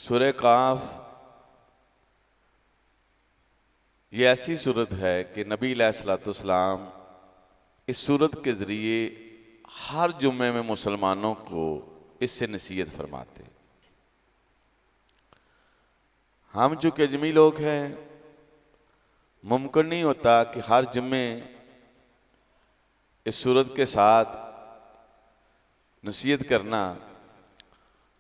सूरह काफ ये ऐसी सूरत है कि नबी अलैहिस्सलाम इस सूरत के ज़रिए हर जुम्मे में मुसलमानों को इससे नसीहत फरमाते। हम चूँकि अजमी लोग हैं, मुमकिन नहीं होता कि हर जुम्मे इस सूरत के साथ नसीहत करना,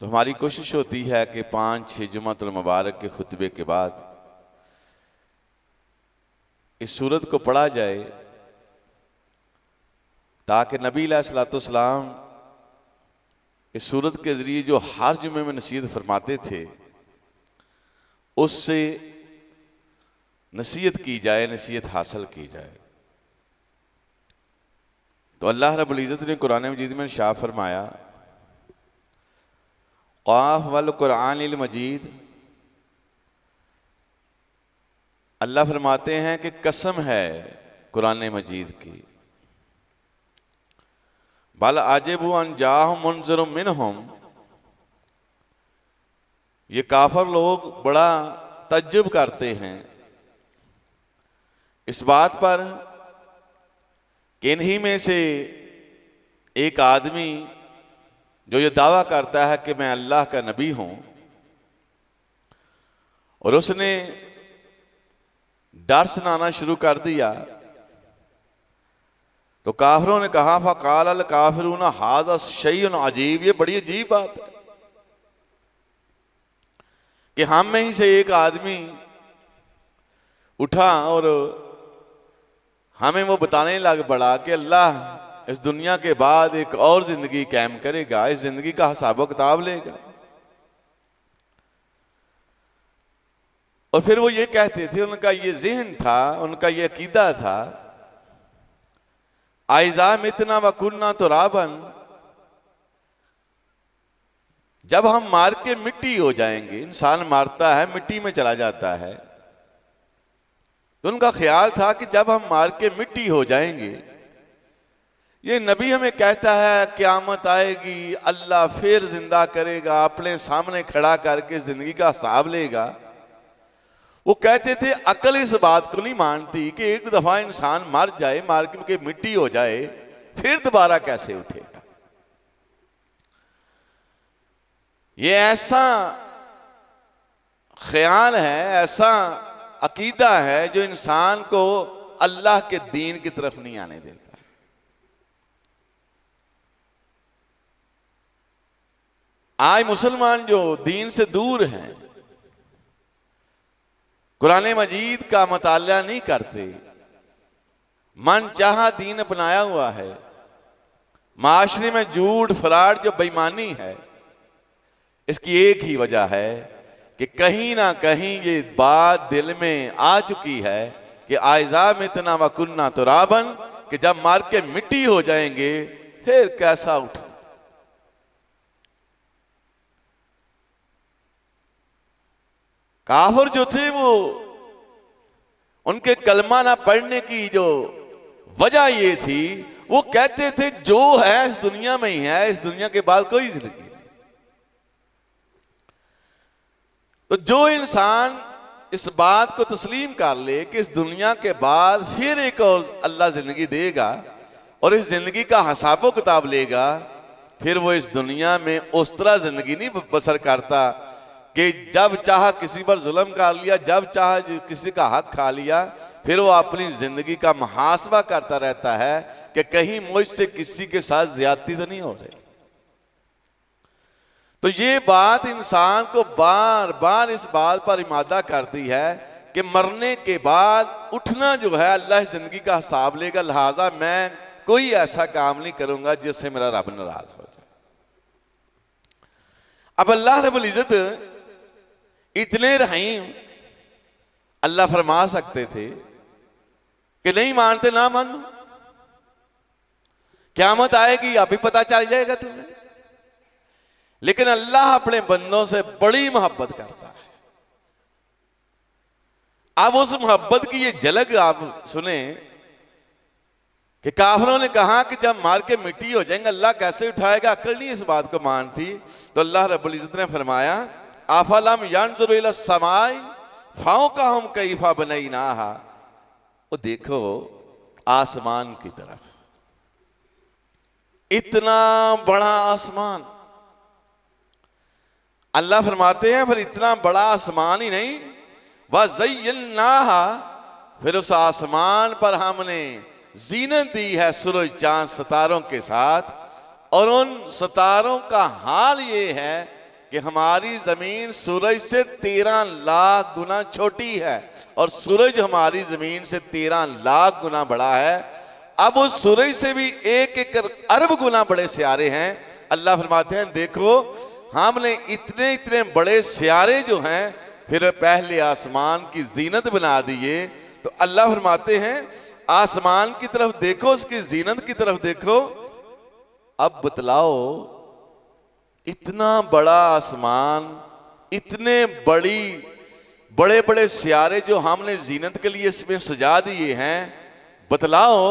तो हमारी कोशिश होती है कि 5-6 जुमातुल मुबारक के खुतबे के बाद इस सूरत को पढ़ा जाए, ताकि नबी अलैहिस्सलाम इस सूरत के ज़रिए जो हर जुम्मे में नसीहत फरमाते थे उससे नसीहत की जाए, नसीहत हासिल की जाए। तो अल्लाह रब्बुल इज़्ज़त ने कुरान मजीद में इरशाद फरमाया, क़ाफ वल कुरानिल मजीद, अल्लाह फरमाते हैं कि कसम है कुरान मजीद की, बल आजिबु अन जाअहुम मुनज़िरुम मिनहुम, ये काफर लोग बड़ा तज्जुब करते हैं इस बात पर कि इन्हीं में से एक आदमी जो ये दावा करता है कि मैं अल्लाह का नबी हूं और उसने डर सुनाना शुरू कर दिया, तो काफिरों ने कहा फ़क़ाल अल काफिरून हाज़ा शैउन अजीब, ये बड़ी अजीब बात है कि हम में ही से एक आदमी उठा और हमें वो बताने लग पड़ा कि अल्लाह इस दुनिया के बाद एक और जिंदगी कायम करेगा, इस जिंदगी का हिसाब किताब लेगा। और फिर वो ये कहते थे, उनका ये ज़हन था, उनका ये अकीदा था, आइज़ा मितना व कुन्ना तुराबन, जब हम मार के मिट्टी हो जाएंगे, इंसान मारता है मिट्टी में चला जाता है, तो उनका ख्याल था कि जब हम मार के मिट्टी हो जाएंगे, ये नबी हमें कहता है क़यामत आएगी, अल्लाह फिर जिंदा करेगा, अपने सामने खड़ा करके जिंदगी का हिसाब लेगा। वो कहते थे अकल इस बात को नहीं मानती कि एक दफा इंसान मर जाए, मार के मिट्टी हो जाए, फिर दोबारा कैसे उठेगा। ये ऐसा ख्याल है, ऐसा अकीदा है जो इंसान को अल्लाह के दीन की तरफ नहीं आने देता। आज मुसलमान जो दीन से दूर हैं, कुरान मजीद का मुताला नहीं करते, मन चाहा दीन अपनाया हुआ है, माशरे में झूठ फराड जो बेईमानी है, इसकी एक ही वजह है कि कहीं ना कहीं ये बात दिल में आ चुकी है कि आइज़ा मितना व कुन्ना तुराबन, कि जब मार के मिट्टी हो जाएंगे फिर कैसा उठ। काफिर जो थे वो, उनके कलमा ना पढ़ने की जो वजह ये थी, वो कहते थे जो है इस दुनिया में ही है, इस दुनिया के बाद कोई जिंदगी नहीं। तो जो इंसान इस बात को तस्लीम कर ले कि इस दुनिया के बाद फिर एक और अल्लाह जिंदगी देगा और इस जिंदगी का हिसाब किताब लेगा, फिर वो इस दुनिया में उस तरह जिंदगी नहीं बसर करता कि जब चाह किसी पर जुल्म कर लिया, जब चाह किसी का हक खा लिया, फिर वो अपनी जिंदगी का मुहासबा करता रहता है कि कहीं मुझसे किसी के साथ ज्यादती तो नहीं हो रही। तो ये बात इंसान को बार बार इस बात पर इमादा करती है कि मरने के बाद उठना जो है अल्लाह जिंदगी का हिसाब लेगा, लिहाजा मैं कोई ऐसा काम नहीं करूंगा जिससे मेरा रब नाराज हो जाए। अब अल्लाह रब्बुल इज़्ज़त इतने रहीम अल्लाह फरमा सकते थे कि नहीं मानते ना मानो, क़यामत आएगी अभी पता चल जाएगा तुम्हें। लेकिन अल्लाह अपने बंदों से बड़ी मोहब्बत करता है। अब उस मोहब्बत की ये झलक आप सुने कि काफिरों ने कहा कि जब मार के मिट्टी हो जाएंगे अल्लाह कैसे उठाएगा, अक्ल नहीं इस बात को मानती। तो अल्लाह रब्बुल इज़्ज़त ने फरमाया आफलम यंजुरु इला समाई फौकहुम कैफा बनैनाहा, वो देखो आसमान की तरफ, इतना बड़ा आसमान। अल्लाह फरमाते हैं फिर इतना बड़ा आसमान ही नहीं, वह ज़य्यनाहा, फिर उस आसमान पर हमने जीनत दी है सूरज चांद सितारों के साथ, और उन सितारों का हाल ये है कि हमारी जमीन सूरज से 13 लाख गुना छोटी है और सूरज हमारी जमीन से 13 लाख गुना बड़ा है। अब उस सूरज से भी 1-1 अरब गुना बड़े सियारे हैं। अल्लाह फरमाते हैं देखो हमने इतने इतने बड़े सियारे जो हैं फिर पहले आसमान की जीनत बना दिए। तो अल्लाह फरमाते हैं आसमान की तरफ देखो, उसकी जीनत की तरफ देखो। अब बतलाओ इतना बड़ा आसमान, इतने बड़े बड़े सियारे जो हमने जीनत के लिए इसमें सजा दिए हैं, बतलाओ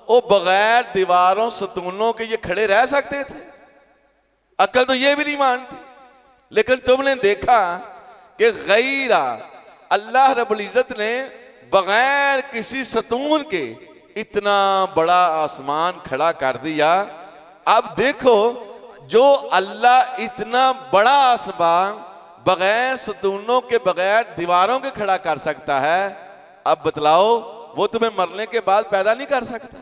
वो बगैर दीवारों सतूनों के ये खड़े रह सकते थे? अकल तो ये भी नहीं मानती। लेकिन तुमने देखा कि गैरा अल्लाह रब्बुल इज्जत ने बगैर किसी सतून के इतना बड़ा आसमान खड़ा कर दिया। अब देखो जो अल्लाह इतना बड़ा आसमान बगैर सतूनों के बगैर दीवारों के खड़ा कर सकता है, अब बतलाओ वो तुम्हें मरने के बाद पैदा नहीं कर सकता?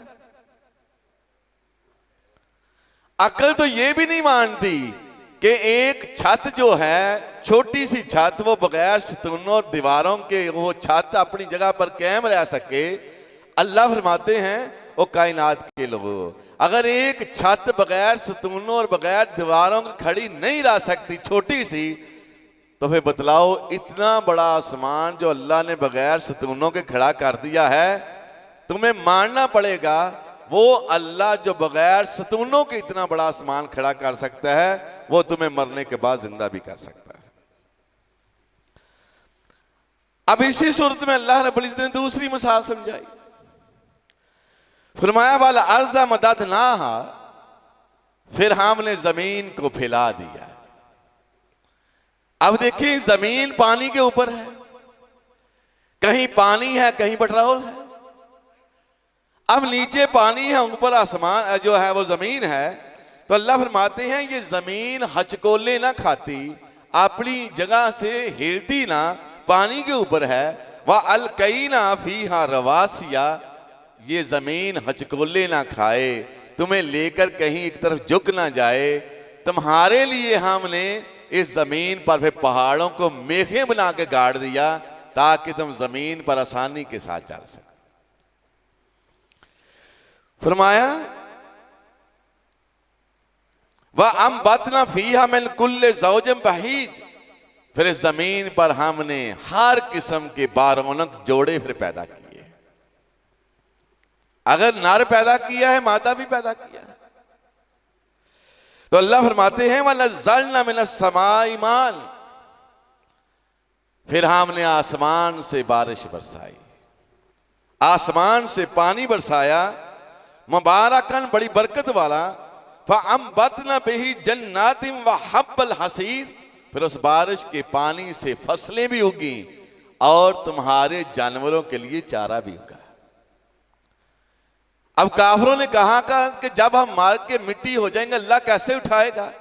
अकल तो ये भी नहीं मानती कि एक छत जो है, छोटी सी छत, वो बगैर सतूनों और दीवारों के वो छत अपनी जगह पर कायम रह सके। अल्लाह फरमाते हैं वो कायनात के लोगों, अगर एक छत बगैर सतूनों और बगैर दीवारों की खड़ी नहीं रह सकती, छोटी सी, तो फिर बतलाओ इतना बड़ा आसमान जो अल्लाह ने बगैर सतूनों के खड़ा कर दिया है, तुम्हें मानना पड़ेगा वो अल्लाह जो बगैर सतूनों के इतना बड़ा आसमान खड़ा कर सकता है, वो तुम्हें मरने के बाद जिंदा भी कर सकता है। अब इसी सूरत में अल्लाह रब्बुल इज्जत ने दूसरी मिसाल समझाई। फरमाया वाला अर्ज़ा मददनाहा, फिर हमने जमीन को फैला दिया। अब देखिए जमीन पानी के ऊपर है, कहीं पानी है कहीं पेट्रोल है। अब नीचे पानी है, ऊपर आसमान जो है वो जमीन है। तो अल्लाह फरमाते हैं ये जमीन हचकोले ना खाती, अपनी जगह से हिलती ना, पानी के ऊपर है। वह अलकईना फीहा रवासिया, ये जमीन हचकोले ना खाए, तुम्हें लेकर कहीं एक तरफ झुक ना जाए। तुम्हारे लिए हमने इस जमीन पर फिर पहाड़ों को मेखें बना के गाड़ दिया ताकि तुम जमीन पर आसानी के साथ चल सको। फरमाया वह अम्बतना फीहा मिन कुल्ले ज़ौजिन बहीज, फिर इस जमीन पर हमने हर किस्म के बारौनक जोड़े फिर पैदा किए। अगर नर पैदा किया है, मादा भी पैदा किया है। तो अल्लाह फरमाते हैं वनज़्ज़लना मिनस समाई मान, फिर हमने आसमान से बारिश बरसाई, आसमान से पानी बरसाया, मुबारकन बड़ी बरकत वाला। फअंबतना बिही जन्नातिन व हब्बल हसीद, फिर उस बारिश के पानी से फसलें भी उगी और तुम्हारे जानवरों के लिए चारा भी उगा। अब काफिरों ने कहा कि जब हम मार के मिट्टी हो जाएंगे अल्लाह कैसे उठाएगा?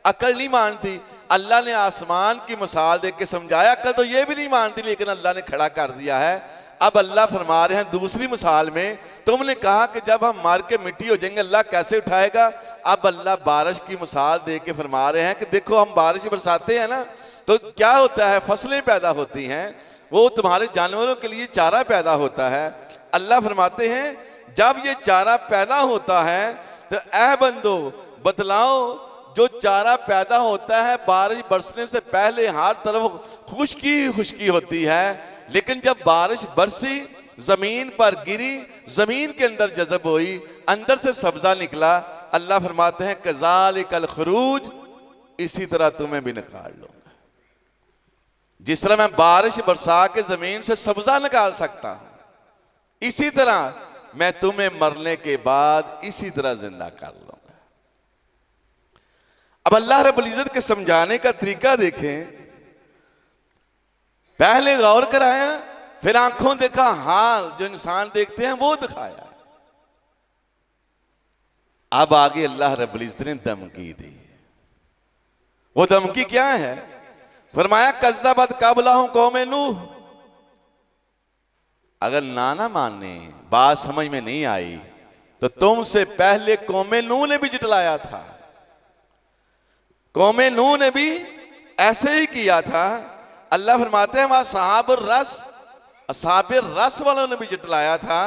अकल नहीं मानती। अल्लाह ने आसमान की मिसाल देख के समझाया, अकल तो ये भी नहीं मानती, लेकिन अल्लाह ने खड़ा कर दिया है। अब अल्लाह फरमा रहे हैं दूसरी मिसाल में, तुमने कहा कि जब हम मार के मिट्टी हो जाएंगे अल्लाह कैसे उठाएगा? अब अल्लाह बारिश की मिसाल दे के फरमा रहे हैं कि देखो हम बारिश बरसाते हैं ना, तो क्या होता है, फसलें पैदा होती हैं, वो तुम्हारे जानवरों के लिए चारा पैदा होता है। अल्लाह फरमाते हैं जब ये चारा पैदा होता है तो ऐ बंदो बतलाओ, जो चारा पैदा होता है बारिश बरसने से पहले हर तरफ खुश्की खुश्की होती है, लेकिन जब बारिश बरसी, जमीन पर गिरी, जमीन के अंदर जज़ब हुई, अंदर से सब्जा निकला, अल्लाह फरमाते हैं कज़ालिकल खुरूज, इसी तरह तुम्हें भी निकाल लूंगा। जिस तरह मैं बारिश बरसा के जमीन से सब्जा निकाल सकता हूं, इसी तरह मैं तुम्हें मरने के बाद इसी तरह जिंदा कर लूंगा। अब अल्लाह रब्बुल इज्जत के समझाने का तरीका देखें। पहले गौर कराया, फिर आंखों देखा, हाल जो इंसान देखते हैं वो दिखाया। अब आगे अल्लाह रब्बुल इज्जत ने धमकी दी। वो धमकी क्या है? फरमाया कज़्ज़बत क़ब्लहुम कौमे नूह। अगर ना माने, बात समझ में नहीं आई, तो तुमसे पहले कौमे नूह ने भी जुटलाया था। कौमे नूह ने भी ऐसे ही किया था। अल्लाह फरमाते हैं वह असहाबे रस वालों ने भी जुटलाया था।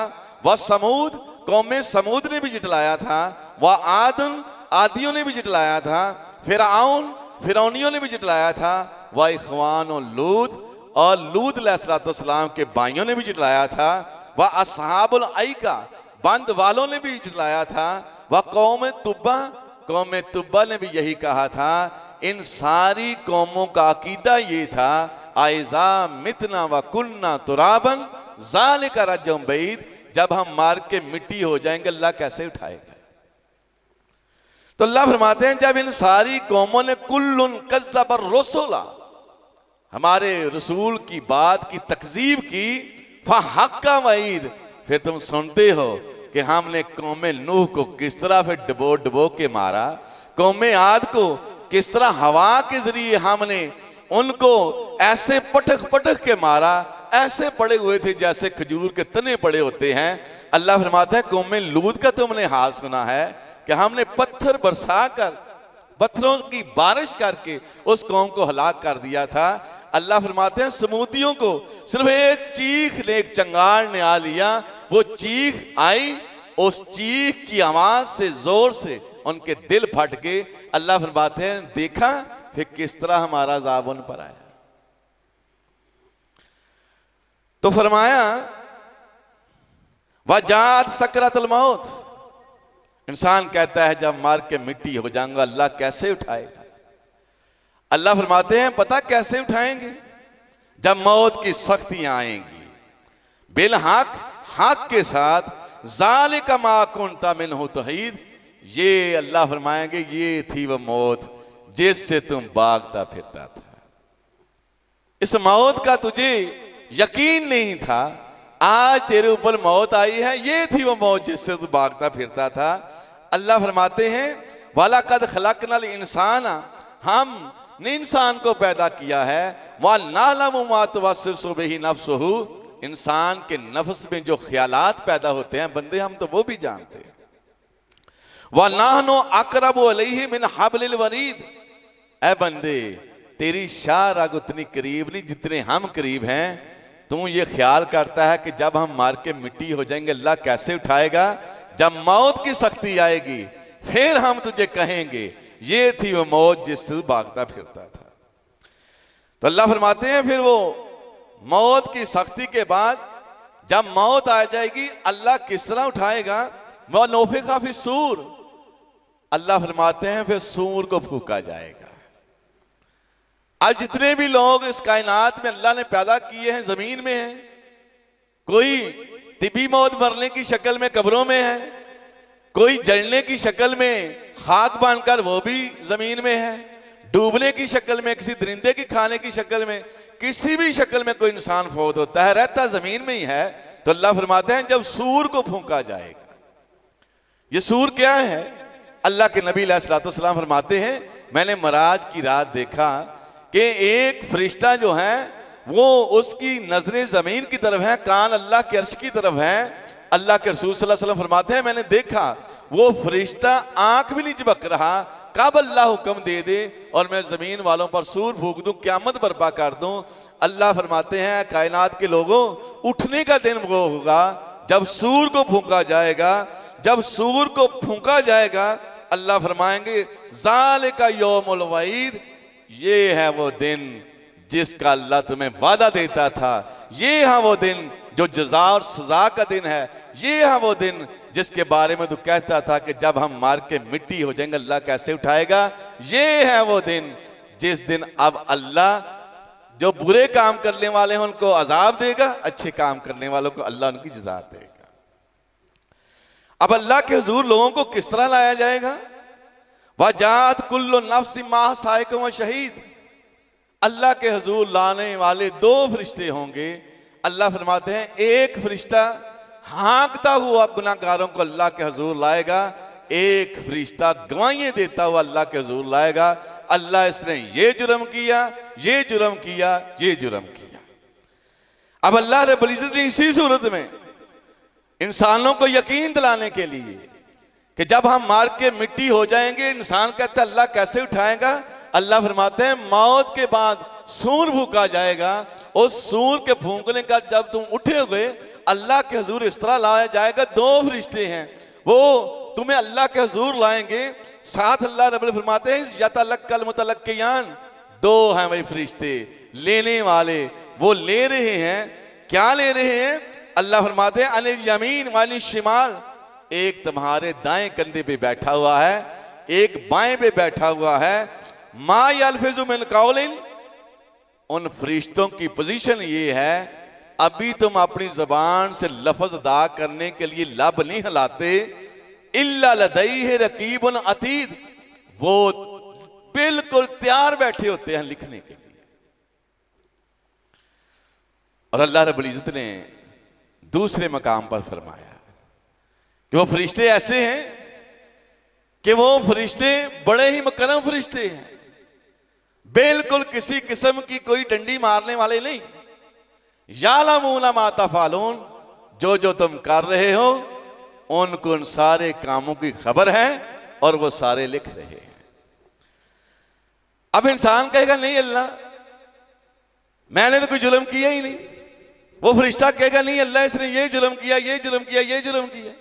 वह समूद कौमे समूद ने भी जुटलाया था। वह आदन आदियों ने भी जुटलाया था। फिरऔन फिरौनियों ने भी जुटलाया था। वह इखवान और लूत और लूत अलैहिस्सलाम के भाइयों ने भी जुटलाया था। वह असहाबुल ऐका बंद वालों ने भी जुटलाया था। वह कौम तुब्बा ने भी यही कहा था। इन सारी कौमों का अकीदा ये था, आइजा मितना व कुन्ना तुराबन ज़ालिका रज्जुम बईद, जब हम मार के मिट्टी हो जाएंगे अल्लाह कैसे उठाएगा। तो अल्लाह फरमाते हैं जब इन सारी कौमों ने कुल्लुन कज़्ज़ब रुसुला, हमारे रसूल की बात की तकजीब की, फहक्का वईद, फिर तुम सुनते हो कि हमने कौमे नूह को किस तरह फिर डबो डबो के मारा, कौमे आद को किस तरह हवा के जरिए हमने उनको ऐसे पटक पटक के मारा, ऐसे पड़े हुए थे जैसे खजूर के तने पड़े होते हैं। अल्लाह फरमाता है कौमे लूत का तुमने हाल सुना है कि हमने पत्थर बरसा कर, पत्थरों की बारिश करके उस कौम को हलाक कर दिया था। अल्लाह फरमाते हैं समूदियों को सिर्फ एक चीख ने, एक चंगार ने आ लिया। वो चीख आई, उस चीख की आवाज से जोर से उनके दिल फट गए। अल्लाह फरमाते हैं देखा फिर किस तरह हमारा अज़ाब उन पर आया। तो फरमाया वजात सकरातुल मौत, इंसान कहता है जब मार के मिट्टी हो जाऊंगा अल्लाह कैसे उठाएगा। अल्लाह फरमाते हैं पता कैसे उठाएंगे? जब मौत की सख्तियां आएंगी बिल हक, हक के साथ, ज़ालिका मा कुन्ता मिन्हु तहीद, ये अल्लाह फरमाएंगे ये थी वह मौत जिससे तुम भागता फिरता था। इस मौत का तुझे यकीन नहीं था, आज तेरे ऊपर मौत आई है, ये थी वह मौत जिससे तू भागता फिरता था। अल्लाह फरमाते हैं वाला कद खलकनल इंसान, हमने इंसान को पैदा किया है, वह नालमु मा तुवस्विसु बिही नफ्सुहु, इंसान के नफ्स में जो ख्यालात पैदा होते हैं बंदे हम तो वो भी जानते हैं। वह नाहनु अक़रबु अलैहि मिन हब्लिल वरीद, ऐ बंदे तेरी शाह रग उतनी करीब नहीं जितने हम करीब हैं। तू ये ख्याल करता है कि जब हम मार के मिट्टी हो जाएंगे अल्लाह कैसे उठाएगा। जब मौत की सख्ती आएगी फिर हम तुझे कहेंगे ये थी वो मौत जिससे भागता फिरता था। तो अल्लाह फरमाते हैं फिर वो मौत की सख्ती के बाद जब मौत आ जाएगी अल्लाह किस तरह उठाएगा। वह नौफिखा फी सूर, अल्लाह फरमाते हैं फिर सूर को फूका जाएगा। आज जितने भी लोग इस कायनात में अल्लाह ने पैदा किए हैं जमीन में हैं, कोई तिबी मौत मरने की शक्ल में कब्रों में है, कोई जलने की शक्ल में खाक बनकर वो भी जमीन में है, डूबने की शक्ल में, किसी दरिंदे की खाने की शक्ल में, किसी भी शक्ल में कोई इंसान फौत होता है, रहता जमीन में ही है। तो अल्लाह फरमाते हैं जब सूर को फूंका जाएगा। ये सूर क्या है? अल्लाह के नबी अलैहिस्सलाम फरमाते हैं मैंने मराज की रात देखा कि एक फरिश्ता जो है वो उसकी नजरें जमीन की तरफ है, कान अल्लाह के अर्श की तरफ है। अल्लाह के रसूल सल्लल्लाहु अलैहि वसल्लम फरमाते हैं मैंने देखा वो फरिश्ता आंख भी नहीं झपक रहा, कब अल्लाह हुक्म दे दे और मैं जमीन वालों पर सूर फूंक दूं, क़यामत बर्पा कर दूं। अल्लाह फरमाते हैं कायनात के लोगों उठने का दिन वो होगा जब सूर को फूंका जाएगा। जब सूर को फूंका जाएगा अल्लाह फरमाएंगे ज़ालिका यौमुल वईद, ये है वो दिन जिसका अल्लाह तुम्हें वादा देता था, ये है वो दिन जो जज़ा और सजा का दिन है, ये है वो दिन जिसके बारे में तू कहता था कि जब हम मार के मिट्टी हो जाएंगे अल्लाह कैसे उठाएगा। ये है वो दिन जिस दिन अब अल्लाह जो बुरे काम करने वाले हैं उनको अजाब देगा, अच्छे काम करने वालों को अल्लाह उनकी जज़ा देगा। अब अल्लाह के हुजूर लोगों को किस तरह लाया जाएगा? वजात कुल्लु नफ्सिन मा साइकुम व शहीद, अल्लाह के हुजूर लाने वाले 2 फरिश्ते होंगे। अल्लाह फरमाते हैं एक फरिश्ता हाँकता हुआ गुनाहगारों को अल्लाह के हुजूर लाएगा, एक फरिश्ता गवाहियां देता हुआ अल्लाह के हुजूर लाएगा, अल्लाह इसने ये जुर्म किया, ये जुर्म किया, ये जुर्म किया। अब अल्लाह रब्बुल इज्जत ने इसी सूरत में इंसानों को यकीन दिलाने के लिए कि जब हम मार के मिट्टी हो जाएंगे, इंसान कहता है अल्लाह कैसे उठाएगा, अल्लाह फरमाते हैं मौत के बाद सूर फूका जाएगा, उस सूर के फूंकने का जब तुम उठे हुए अल्लाह के हुजूर इस तरह लाया जाएगा, 2 फरिश्ते हैं वो तुम्हें अल्लाह के हुजूर लाएंगे, साथ अल्लाह रब्बुल फरमाते हैं यतलक्कल मुतलक्कियान, 2 हैं वही फरिश्ते लेने वाले, वो ले रहे हैं। क्या ले रहे हैं? अल्लाह फरमाते हैं अनिल यमीन वाली शिमाल, एक तुम्हारे दाएं कंधे पे बैठा हुआ है, एक बाएं पे बैठा हुआ है। मा यल्फिज़ु मिन कौलिन, उन फरिश्तों की पोजीशन ये है, अभी तुम अपनी जबान से लफ्ज अदा करने के लिए लब नहीं हिलाते, इल्ला लदैहि रकीबुन अतीद, वो बिल्कुल तैयार बैठे होते हैं लिखने के लिए। और अल्लाह रब्बुल इज्जत ने दूसरे मकाम पर फरमाया कि वो फरिश्ते ऐसे हैं कि वो फरिश्ते बड़े ही मुकर्रम फरिश्ते हैं, बिल्कुल किसी किस्म की कोई डंडी मारने वाले नहीं। यालमूना मा तफअलून, जो जो तुम कर रहे हो उनको उन सारे कामों की खबर है और वो सारे लिख रहे हैं। अब इंसान कहेगा नहीं अल्लाह मैंने तो कोई जुल्म किया ही नहीं, वो फरिश्ता कहेगा नहीं अल्लाह इसने ये जुल्म किया, ये जुल्म किया, ये जुल्म किया।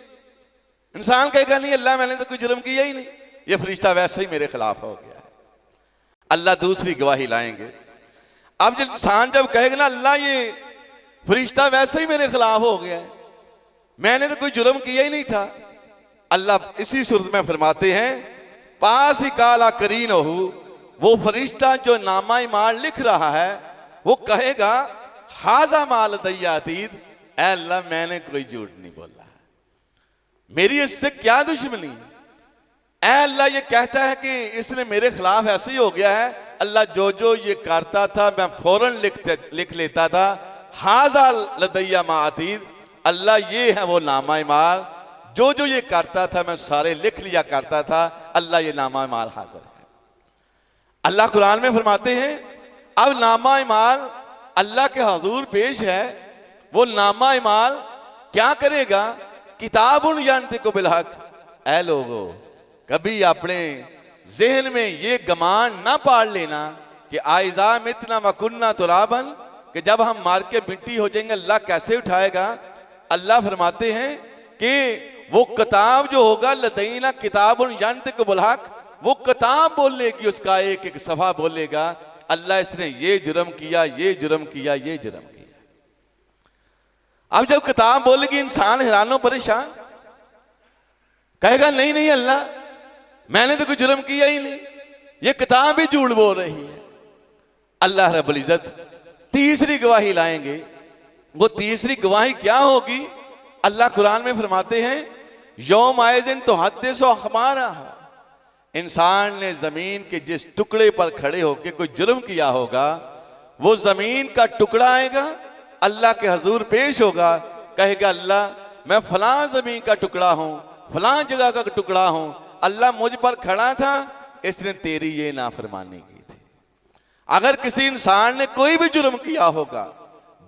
इंसान कहेगा नहीं अल्लाह मैंने तो कोई जुल्म किया ही नहीं, ये फरिश्ता वैसे ही मेरे खिलाफ हो गया है। अल्लाह दूसरी गवाही लाएंगे। अब जब इंसान जब कहेगा ना अल्लाह ये फरिश्ता वैसे ही मेरे खिलाफ हो गया है, मैंने तो कोई जुर्म किया ही नहीं था, अल्लाह इसी सूरत में फरमाते हैं पास ही काला करीन हो, वो फरिश्ता जो नामा ईमान लिख रहा है वो कहेगा हाजा माल दयातीद, ऐ अल्लाह मैंने कोई झूठ नहीं बोला, मेरी इससे क्या दुश्मनी। ऐ अल्लाह ये कहता है कि इसने मेरे खिलाफ ऐसे ही हो गया है, अल्लाह जो जो ये करता था मैं फौरन लिख लेता था। हाजा लदैया मातीद, अल्लाह ये है वो नामा माल, जो जो ये करता था मैं सारे लिख लिया करता था, अल्लाह ये नामा माल हाजिर है। अल्लाह कुरान में फरमाते हैं अब नामा माल अल्लाह के हुजूर पेश है, वो नामा माल क्या करेगा, किताबुन यंतिकु बिल हक। ऐ लोगो कभी अपने जहन में ये गमान ना पाड़ लेना कि आइजा मितना वकुन्ना तुराबन, कि जब हम मार के मिट्टी हो जाएंगे अल्लाह कैसे उठाएगा। अल्लाह फरमाते हैं कि वो किताब जो होगा लदैना किताबुन यंतिकु बिल हक, वो किताब बोलेगी, उसका एक एक सफा बोलेगा अल्लाह इसने ये जुर्म किया, ये जुर्म किया, ये जुर्म किया। अब जब किताब बोलेगी इंसान हैरानो परेशान, कहेगा नहीं नहीं अल्लाह मैंने तो कोई जुर्म किया ही नहीं, ये किताब भी झूठ बोल रही है। अल्लाह रब्बुल इज्जत तीसरी गवाही लाएंगे। वो तीसरी गवाही क्या होगी, अल्लाह कुरान में फरमाते हैं यौम आइज़िन तो हद्दिसु अखबारा, इंसान ने जमीन के जिस टुकड़े पर खड़े होकर कोई जुर्म किया होगा, वो जमीन का टुकड़ा आएगा, अल्लाह के हुजूर पेश होगा, कहेगा अल्लाह मैं फलां जमीन का टुकड़ा हूं, फलां जगह का टुकड़ा हूं, अल्लाह मुझ पर खड़ा था, इसने तेरी ये नाफरमानी की थी। अगर किसी इंसान ने कोई भी जुर्म किया होगा,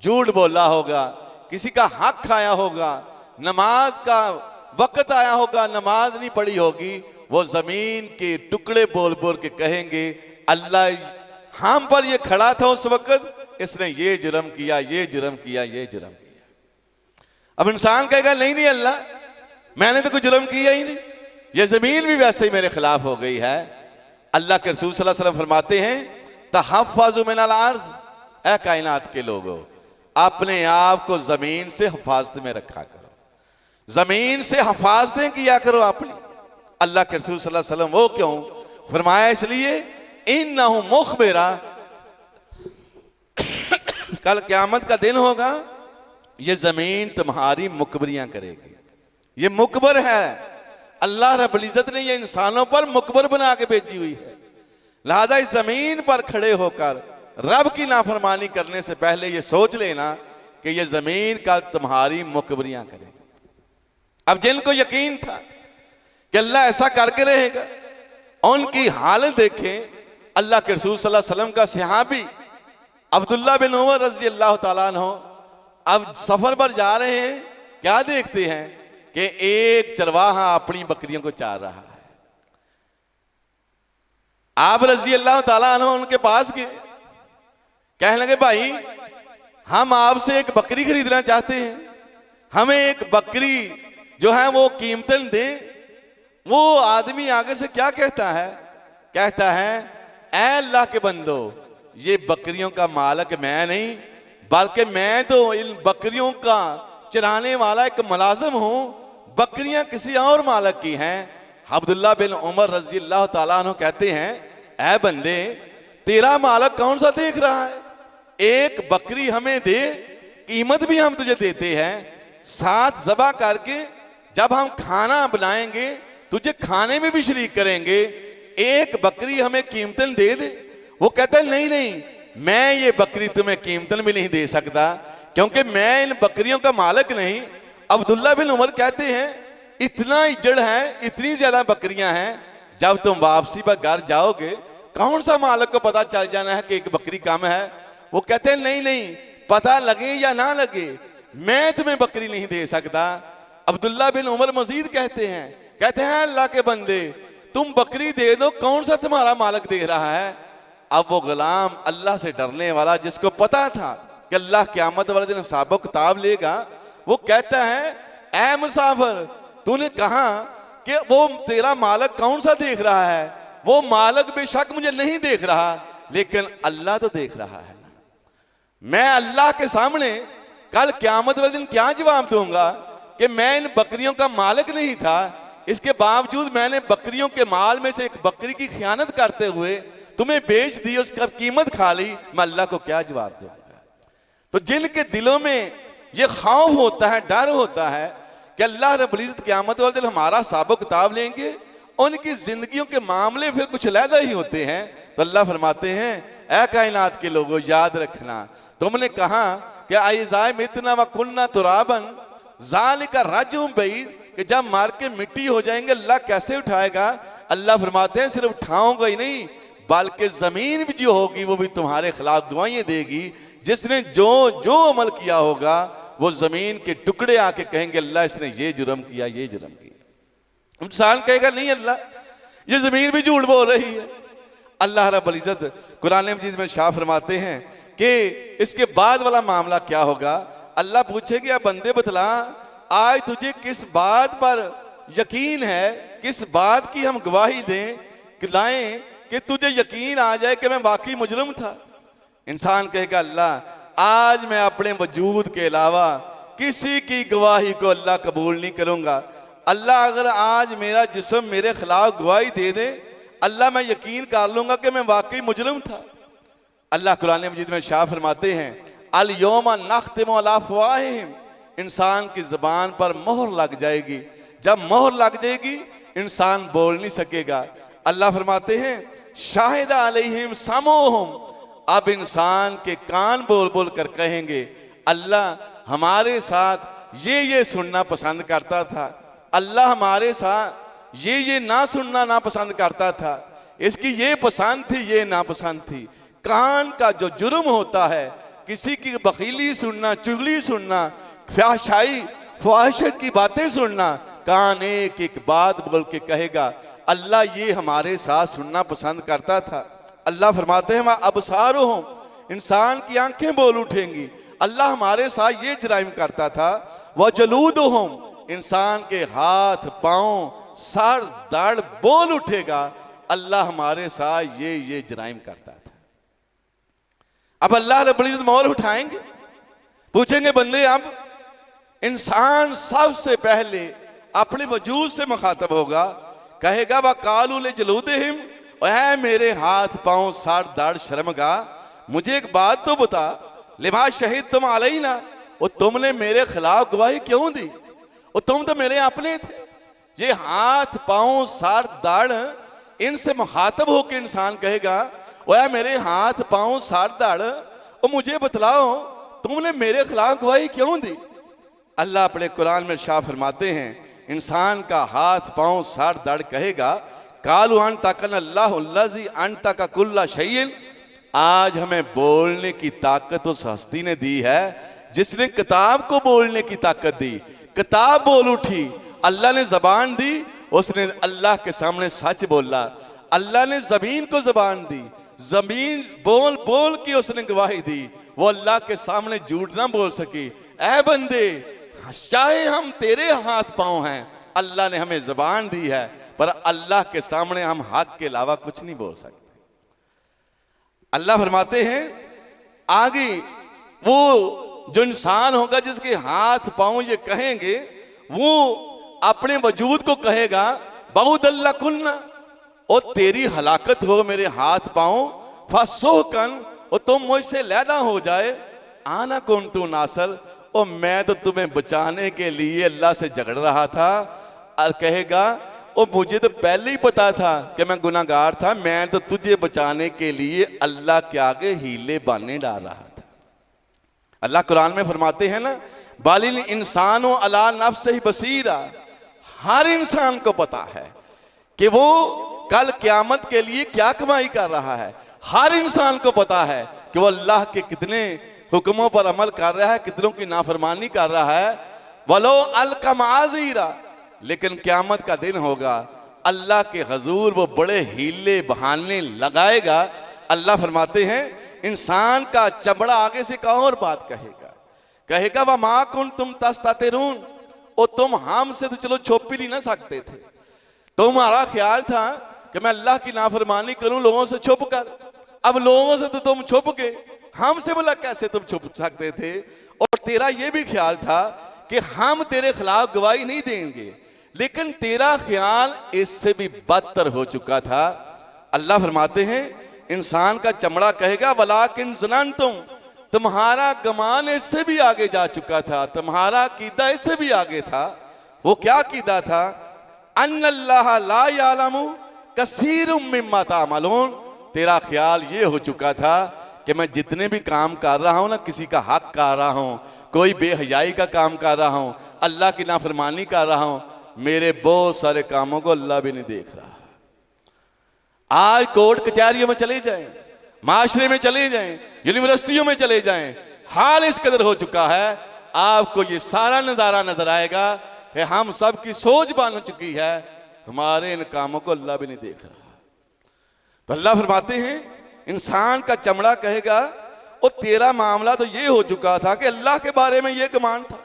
झूठ बोला होगा, किसी का हक खाया होगा, नमाज का वक्त आया होगा नमाज नहीं पढ़ी होगी, वो जमीन के टुकड़े बोल बोल के कहेंगे अल्लाह हम पर ये खड़ा था उस वक्त, इसने ये जुर्म किया, ये जुर्म किया, ये जुर्म किया। अब इंसान कहेगा नहीं नहीं अल्लाह मैंने तो कोई जुर्म किया ही नहीं, ये जमीन भी वैसे ही मेरे खिलाफ हो गई है। अल्लाह के रसूल सल्लल्लाहु अलैहि वसल्लम फरमाते हैं तहफ़्फ़ज़ु मिनल अर्ज़, ऐ कायनात के लोगों अपने आप को जमीन से हिफाजत में रखा करो, जमीन से हिफाजतें किया करो अपनी। अल्लाह के रसूल सल्लल्लाहु अलैहि वसल्लम वो क्यों फरमाया, इसलिए इन्नहु मुखबिरा, कल क़यामत का दिन होगा, ये जमीन तुम्हारी मुकबरियां करेगी। ये मुकबर है, अल्लाह रब्बुल इज्जत ने ये इंसानों पर मुकबर बना के भेजी हुई है। लिहाजा इस जमीन पर खड़े होकर रब की नाफरमानी करने से पहले ये सोच लेना कि ये जमीन कल तुम्हारी मुकबरियां करेगी। अब जिनको यकीन था कि अल्लाह ऐसा करके रहेगा, उनकी हालत देखें। अल्लाह के रसूल सल्लल्लाहु अलैहि वसल्लम का सहाबी अब्दुल्ला बिन उमर रज़ी अल्लाह तआला अन्हु अब सफर पर जा रहे हैं, क्या देखते हैं कि एक चरवाहा अपनी बकरियों को चार रहा है। आप रज़ी अल्लाह तआला अन्हु उनके पास गए, कहने लगे भाई हम आपसे एक बकरी खरीदना चाहते हैं, हमें एक बकरी जो है वो कीमतन दे। वो आदमी आगे से क्या कहता है, कहता है ऐ अल्लाह के बंदो, ये बकरियों का मालिक मैं नहीं, बल्कि मैं तो इन बकरियों का चराने वाला एक मुलाजिम हूं, बकरियां किसी और मालिक की हैं। अब्दुल्ला बिन उमर रज़ी अल्लाह तआला अन्हु कहते हैं ऐ बंदे, तेरा मालिक कौन सा देख रहा है, एक बकरी हमें दे, कीमत भी हम तुझे देते हैं, साथ ज़बह करके जब हम खाना बनाएंगे तुझे खाने में भी शरीक करेंगे, एक बकरी हमें कीमतन दे दे। वो कहता है नहीं नहीं, मैं ये बकरी तुम्हें कीमतन भी नहीं दे सकता, क्योंकि मैं इन बकरियों का मालिक नहीं। अब्दुल्ला बिन उमर कहते हैं इतना इजड़ है, इतनी ज्यादा बकरियां हैं, जब तुम वापसी पर घर जाओगे कौन सा मालिक को पता चल जाना है कि एक बकरी कम है। वो कहते हैं नहीं नहीं, पता लगे या ना लगे मैं तुम्हें बकरी नहीं दे सकता। अब्दुल्ला बिन उमर मजीद कहते हैं अल्लाह के बंदे तुम बकरी दे दो, कौन सा तुम्हारा मालिक दे रहा है। अब वो गुलाम अल्लाह से डरने वाला, जिसको पता था कि अल्लाह क़यामत वाले दिन हिसाब किताब लेगा, वो कहता है ऐ मुसाफिर, तूने कहा कि वो तेरा मालिक कौन सा देख रहा है, वो मालिक बेशक मुझे नहीं देख रहा, लेकिन अल्लाह तो देख रहा है। मैं अल्लाह के सामने कल क़यामत वाले दिन क्या जवाब दूंगा कि मैं इन बकरियों का मालिक नहीं था, इसके बावजूद मैंने बकरियों के माल में से एक बकरी की खयानत करते हुए तुम्हें बेच दी, उसका कीमत खा ली, मैं अल्लाह को क्या जवाब दूंगा। तो जिनके दिलों में ये खौफ होता है, डर होता है कि अल्लाह रब्बुल इज्जत क़यामत वाले दिन हमारा हिसाब किताब लेंगे, उनकी जिंदगियों के मामले फिर कुछ अलग ही होते हैं। तो अल्लाह फरमाते हैं ऐ कायनात के लोगों, याद रखना तुमने कहा कि आइज़ाए मितना व कुन्ना तुराबन ज़ालिका रज्जुम बईद, कि जब मार के मिट्टी हो जाएंगे अल्लाह कैसे उठाएगा। अल्लाह फरमाते हैं सिर्फ उठाऊंगा ही नहीं, बल्कि जमीन भी जो होगी वो भी तुम्हारे खिलाफ गवाहियां देगी। जिसने जो जो अमल किया होगा वो जमीन के टुकड़े आके कहेंगे अल्लाह इसने ये जुर्म किया, ये जुर्म किया। इंसान कहेगा नहीं अल्लाह, ये जमीन भी झूठ बोल रही है। अल्लाह रब्बुल इज्जत कुरान मजीद में शाह फरमाते हैं कि इसके बाद वाला मामला क्या होगा। अल्लाह पूछेगी अब बंदे बतला, आज तुझे किस बात पर यकीन है, किस बात की हम गवाही दें कि लाएं कि तुझे यकीन आ जाए कि मैं वाकई मुजरिम था। इंसान कहेगा अल्लाह आज मैं अपने वजूद के अलावा किसी की गवाही को अल्लाह कबूल नहीं करूंगा। अल्लाह अगर आज मेरा जिस्म मेरे खिलाफ गवाही दे दे, अल्लाह मैं यकीन कर लूंगा कि मैं वाकई मुजरिम था। अल्लाह कुरान मजीद में शाह फरमाते हैं अल यौमा नख्तिमु अला अफ़वाहिहिम, इंसान की ज़बान पर मोहर लग जाएगी, जब मोहर लग जाएगी इंसान बोल नहीं सकेगा। अल्लाह फरमाते हैं शाहिदा अलैहिम समूहुम, अब इंसान के कान बोल बोल कर कहेंगे अल्लाह हमारे साथ ये सुनना पसंद करता था, अल्लाह हमारे साथ ये ना सुनना ना पसंद करता था, इसकी ये पसंद थी ये नापसंद थी। कान का जो जुर्म होता है, किसी की बखीली सुनना, चुगली सुनना, ख्वाहिशत की बातें सुनना, कान एक एक बात बोल के कहेगा अल्लाह ये हमारे साथ सुनना पसंद करता था। अल्लाह फरमाते हैं वह अबसारुहुम, इंसान की आंखें बोल उठेंगी अल्लाह हमारे साथ ये जराइम करता था। वह जलूदुहुम, इंसान के हाथ पांव सर दाढ़ बोल उठेगा अल्लाह हमारे साथ ये जराइम करता था। अब अल्लाह रब्बुल इज्जत मोहर उठाएंगे, पूछेंगे बंदे अब इंसान सबसे पहले अपने वजूद से मुखातब होगा, कहेगा वह कालू ले जलूदिहिम, ऐ मेरे हाथ पांव सर दाढ़ शर्मगा, मुझे एक बात तो बता, लिमा शहीद तुम अलैना, वो तुमने मेरे खिलाफ गवाही क्यों दी, वो तुम तो मेरे अपने थे। ये हाथ पांव सर दाढ़ इनसे मुखातब होकर इंसान कहेगा ओए मेरे हाथ पांव सार धड़, और मुझे बतलाओ तुमने मेरे खिलाफ गवाही क्यों दी? अल्लाह अपने कुरान में शाह फरमाते हैं, इंसान का हाथ पांव सार धड़ कहेगा कालू अन तकन अल्लाह अन तक कुल्ला शय्इन, आज हमें बोलने की ताकत उस हस्ती ने दी है जिसने किताब को बोलने की ताकत दी। किताब बोल उठी, अल्लाह ने जबान दी, उसने अल्लाह के सामने सच बोला। अल्लाह ने जमीन को जबान दी, जमीन बोल बोल के उसने गवाही दी, वो अल्लाह के सामने झूठ ना बोल सकी। ऐ बंदे, चाहे हम तेरे हाथ पांव हैं, अल्लाह ने हमें जबान दी है, पर अल्लाह के सामने हम हक के अलावा कुछ नहीं बोल सकते। अल्लाह फरमाते हैं आगे, वो जो इंसान होगा जिसके हाथ पांव ये कहेंगे, वो अपने वजूद को कहेगा बहुत अल्लाह कुन्ना, और तेरी हलाकत हो मेरे हाथ पांव, फसोकन, और तुम मुझसे लैदा हो जाए, आना कौन तू नासर, और मैं तो तुम्हें बचाने के लिए अल्लाह से झगड़ रहा था। और कहेगा और मुझे तो पहले ही पता था कि मैं गुनाहगार था, मैं तो तुझे बचाने के लिए अल्लाह के आगे हीले बाने डाल रहा था। अल्लाह कुरान में फरमाते हैं ना, बालिल इंसानो अला नफ्स ही बसीरा, हर इंसान को पता है कि वो कल क्यामत के लिए क्या कमाई कर रहा है। हर इंसान को पता है कि वो अल्लाह के कितने हुक्मों पर अमल कर रहा है, कितनों की नाफरमानी कर रहा है। वलो अलकमाजीरा, लेकिन क्यामत का दिन होगा, अल्लाह के हजूर वो बड़े हीले बहाने लगाएगा। अल्लाह फरमाते हैं इंसान का चमड़ा आगे से एक और बात कहेगा वह माँ कुन तुम तस्तातेरून, और तुम हमसे तो चलो छुप ही नहीं ना सकते थे, तुम्हारा ख्याल था कि मैं अल्लाह की नाफरमानी करूं लोगों से छुप कर, अब लोगों से तो तुम छुप गए, हमसे बोला कैसे तुम छुप सकते थे? और तेरा यह भी ख्याल था कि हम तेरे खिलाफ गवाही नहीं देंगे, लेकिन तेरा ख्याल इससे भी बदतर हो चुका था। अल्लाह फरमाते हैं इंसान का चमड़ा कहेगा वलाकिन ज़ननतुम, तुम्हारा गमान इससे भी आगे जा चुका था, तुम्हारा अकीदा इससे भी आगे था। वो क्या अकीदा था? अन्नल्लाह ला यालमु कसीरुम मिम्मा तामलून, तेरा ख्याल ये हो चुका था कि मैं जितने भी काम कर रहा हूं ना, किसी का हक कर रहा हूं, कोई बेहयाई का काम कर रहा हूं, अल्लाह की नाफरमानी कर रहा हूं, मेरे बहुत सारे कामों को अल्लाह भी नहीं देख रहा। आज कोर्ट कचहरियों में चले जाएं, माशरे में चले जाएं, यूनिवर्सिटियों में चले जाएं, हाल इस कदर हो चुका है, आपको ये सारा नजारा नजर आएगा कि हम सब की सोच बन चुकी है, हमारे इन कामों को अल्लाह भी नहीं देख रहा। तो अल्लाह फरमाते हैं इंसान का चमड़ा कहेगा और तेरा मामला तो ये हो चुका था कि अल्लाह के बारे में ये गुमान था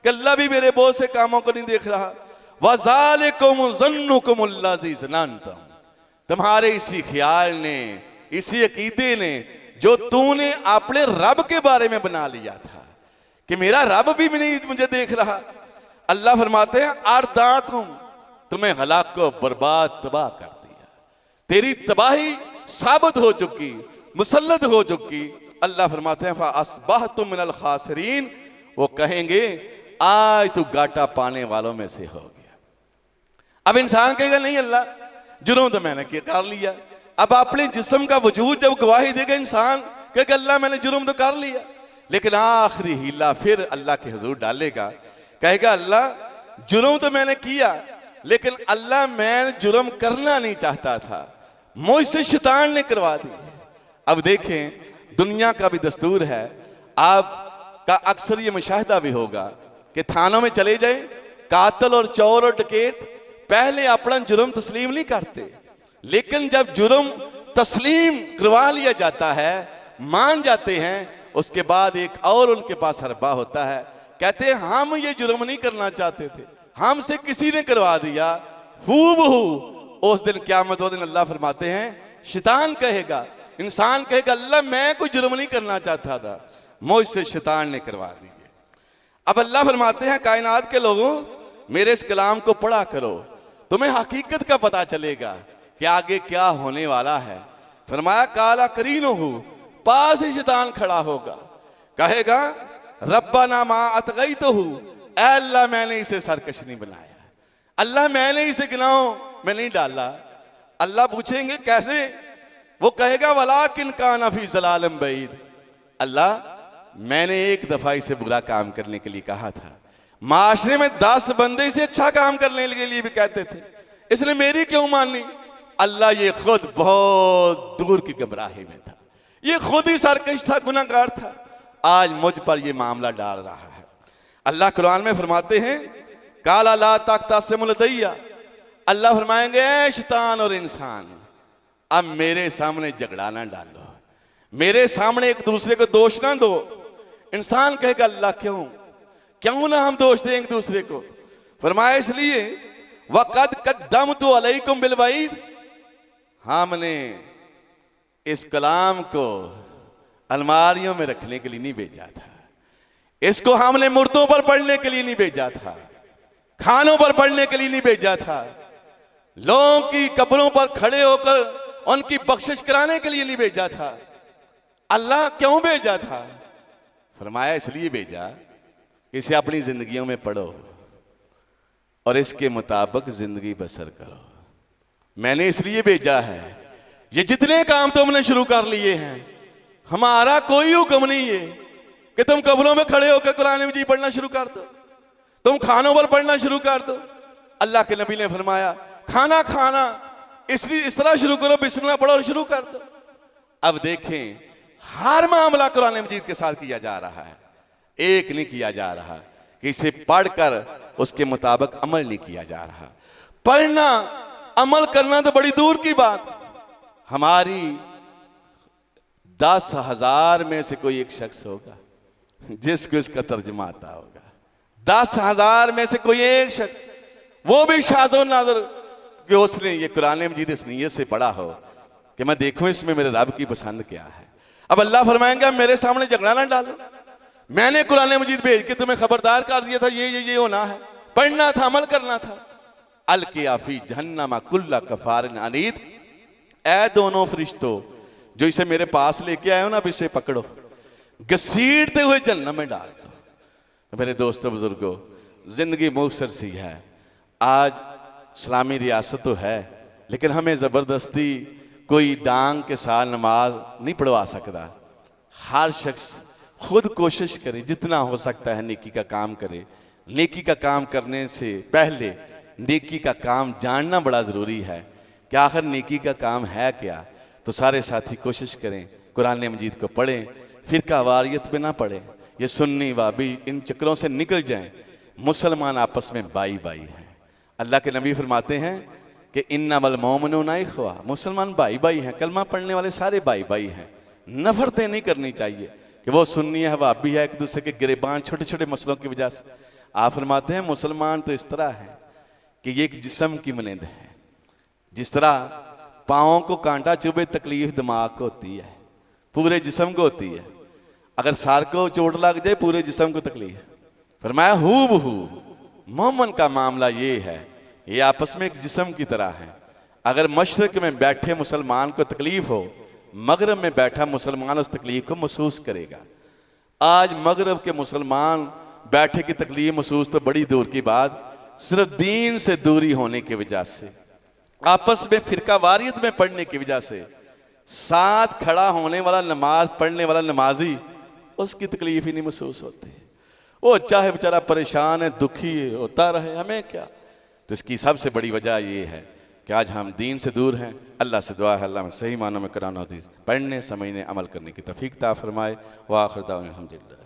कि अल्लाह भी मेरे बहुत से कामों को नहीं देख रहा। वज़ालिकुम ज़न्नुकुम अल्लज़ी ज़ननतुम, तुम्हारे इसी ख्याल ने, इसी अकीदे ने जो तूने अपने रब के बारे में बना लिया था कि मेरा रब भी नहीं मुझे देख रहा। अल्लाह फरमाते हैं अर्दाकुम, तुम्हें हलाक को बर्बाद तबाह कर दिया, तेरी तबाही साबित हो चुकी, मुसल्लत हो चुकी। अल्लाह फरमाते हैं फअस्बहतुम मिनल खासिरीन, वो कहेंगे आज तू घाटा पाने वालों में से हो गया। अब इंसान कहेगा नहीं अल्लाह, जुर्म तो मैंने कर लिया। अब अपने जिस्म का वजूद जब गवाही देगा इंसान कहेगा अल्लाह मैंने जुर्म तो कर लिया, लेकिन आखिरी हीला फिर अल्लाह के हुजूर डालेगा, कहेगा अल्लाह जुर्म तो मैंने किया, लेकिन अल्लाह मैं जुर्म करना नहीं चाहता था, मुझसे शैतान ने करवा दी। अब देखें दुनिया का भी दस्तूर है, आपका अक्सर ये मुशाहिदा भी होगा कि थानों में चले जाएं, कातल और चोर और डकैत पहले अपना जुर्म तस्लीम नहीं करते, लेकिन जब जुर्म तस्लीम करवा लिया जाता है, मान जाते हैं, उसके बाद एक और उनके पास हरबा होता है, कहते हैं हम ये जुर्म नहीं करना चाहते थे, हमसे किसी ने करवा दिया। हूबहू उस दिन क़यामत वाले दिन अल्लाह फरमाते हैं शैतान कहेगा, इंसान कहेगा अल्लाह मैं कोई जुर्म नहीं करना चाहता था, मुझसे शैतान ने करवा दिए। अब अल्लाह फरमाते हैं कायनात के लोगों मेरे इस कलाम को पढ़ा करो, तुम्हें हकीकत का पता चलेगा कि आगे क्या होने वाला है। फरमाया काला करीनो हूं, पास ही शैतान खड़ा होगा, कहेगा रब्बाना मा अतगैतहू, ऐ अल्लाह मैंने इसे सरकश नहीं बनाया, अल्लाह मैंने इसे गुनाहों में नहीं डाला। अल्लाह पूछेंगे कैसे? वो कहेगा वलाकिन काना फी ज़लालिम बईद, अल्लाह मैंने एक दफा इसे बुरा काम करने के लिए कहा था, माशरे में 10 बंदे इसे अच्छा काम करने के लिए भी कहते थे, इसने मेरी क्यों मानी। अल्लाह ये खुद बहुत दूर की गुमराही में था, ये खुद ही सरकश था, गुनाहगार था, आज मुझ पर ये मामला डाल रहा है। अल्लाह कुरान में फरमाते हैं काला ला तख्तसिमुल लदैया, अल्लाह फरमाएंगे ऐ शैतान और इंसान, अब मेरे सामने झगड़ा ना डालो, मेरे सामने एक दूसरे को दोष ना दो। इंसान कहेगा अल्लाह क्यों, क्यों ना हम दोष दें एक दूसरे को। फरमाया इसलिए वक़द क़द्दमतु अलैकुम बिल वईद, हमने इस कलाम को अलमारियों में रखने के लिए नहीं भेजा था, इसको हमने मुर्दों पर पढ़ने के लिए नहीं भेजा था, खानों पर पढ़ने के लिए नहीं भेजा था, लोगों की कब्रों पर खड़े होकर उनकी बख्शिश कराने के लिए नहीं भेजा था। अल्लाह क्यों भेजा था? फरमाया इसलिए भेजा इसे अपनी जिंदगियों में पढ़ो और इसके मुताबिक जिंदगी बसर करो। मैंने इसलिए भेजा है, ये जितने काम तुमने शुरू कर लिए हैं, हमारा कोई हुक्म नहीं है कि तुम कब्रों में खड़े होकर कुरान मजीद पढ़ना शुरू कर दो, तुम खानों पर पढ़ना शुरू कर दो। अल्लाह के नबी ने फरमाया खाना खाना इसलिए इस तरह शुरू करो, बिस्मिल्लाह पढ़ो और शुरू कर दो। अब देखें हर मामला कुरान मजीद के साथ किया जा रहा है, एक नहीं किया जा रहा कि इसे पढ़कर उसके मुताबिक अमल नहीं किया जा रहा। पढ़ना अमल करना तो बड़ी दूर की बात, हमारी 10,000 में से कोई एक शख्स होगा जिसको इसका तर्जुमा आता होगा, 10,000 में से कोई एक शख्स, वो भी शाज़ो नाज़र कि उसने ये कुरान मजीद इस नीयत से पढ़ा हो कि मैं देखूं इसमें मेरे रब की पसंद क्या है। अब अल्लाह फरमाएंगे मेरे सामने झगड़ा ना डालो, मैंने कुरान मजीद भेज के तुम्हें खबरदार कर दिया था, ये होना है, पढ़ना था, अमल करना था। अलकिया फी जहन्नम कुल्ला कफारिन अनीद, ऐ दोनों फरिश्तों जो इसे मेरे पास लेके आए हो ना, अब इसे पकड़ो, घसीटते हुए जहन्नम में डाल दो। तो मेरे दोस्तों बुजुर्गों, जिंदगी मुख्तसर सी है, आज इस्लामी रियासत तो है लेकिन हमें जबरदस्ती कोई डांग के साथ नमाज नहीं पढ़वा सकता। हर शख्स खुद कोशिश करे, जितना हो सकता है नेकी का काम करे। नेकी का काम करने से पहले नेकी का काम जानना बड़ा ज़रूरी है कि आखिर नेकी का काम है क्या। तो सारे साथी कोशिश करें कुरान मजीद को पढ़ें, फिरका वारियत में ना पढ़ें, ये सुन्नी वाबी इन चक्रों से निकल जाएं। मुसलमान आपस में भाई भाई हैं। अल्लाह के नबी फरमाते हैं कि इन्नमल मोमिनूना इख्वा, मुसलमान भाई भाई हैं, कलमा पढ़ने वाले सारे भाई भाई हैं। नफरतें नहीं करनी चाहिए कि वो सुन्नी है वाबी है, एक दूसरे के गिरेबान छोटे छोटे मसलों की वजह से। आप फरमाते हैं मुसलमान तो इस तरह है कि ये एक जिस्म की मानंद है, जिस तरह पाँव को कांटा चुभे तकलीफ दिमाग को होती है, पूरे जिस्म को होती है। अगर सार को चोट लग जाए पूरे जिस्म को तकलीफ। फरमाया हूबहू मोमन का मामला ये है, ये आपस में एक जिस्म की तरह है। अगर मशरक में बैठे मुसलमान को तकलीफ हो, मगरब में बैठा मुसलमान उस तकलीफ को महसूस करेगा। आज मगरब के मुसलमान बैठे की तकलीफ महसूस तो बड़ी दूर की बात, सिर्फ दीन से दूरी होने की वजह से, आपस में फिरका वारियत में पढ़ने की वजह से, साथ खड़ा होने वाला नमाज पढ़ने वाला नमाजी उसकी तकलीफ ही नहीं महसूस होती। वो चाहे बेचारा परेशान है, दुखी है, होता रहे, हमें क्या। तो इसकी सबसे बड़ी वजह ये है कि आज हम दीन से दूर हैं। अल्लाह से दुआ है अल्लाह में सही मानों में कुरान हदीस पढ़ने, समझने, अमल करने की तौफीक अता फरमाए। व आखिर दावना अल्हम्दुलिल्लाह।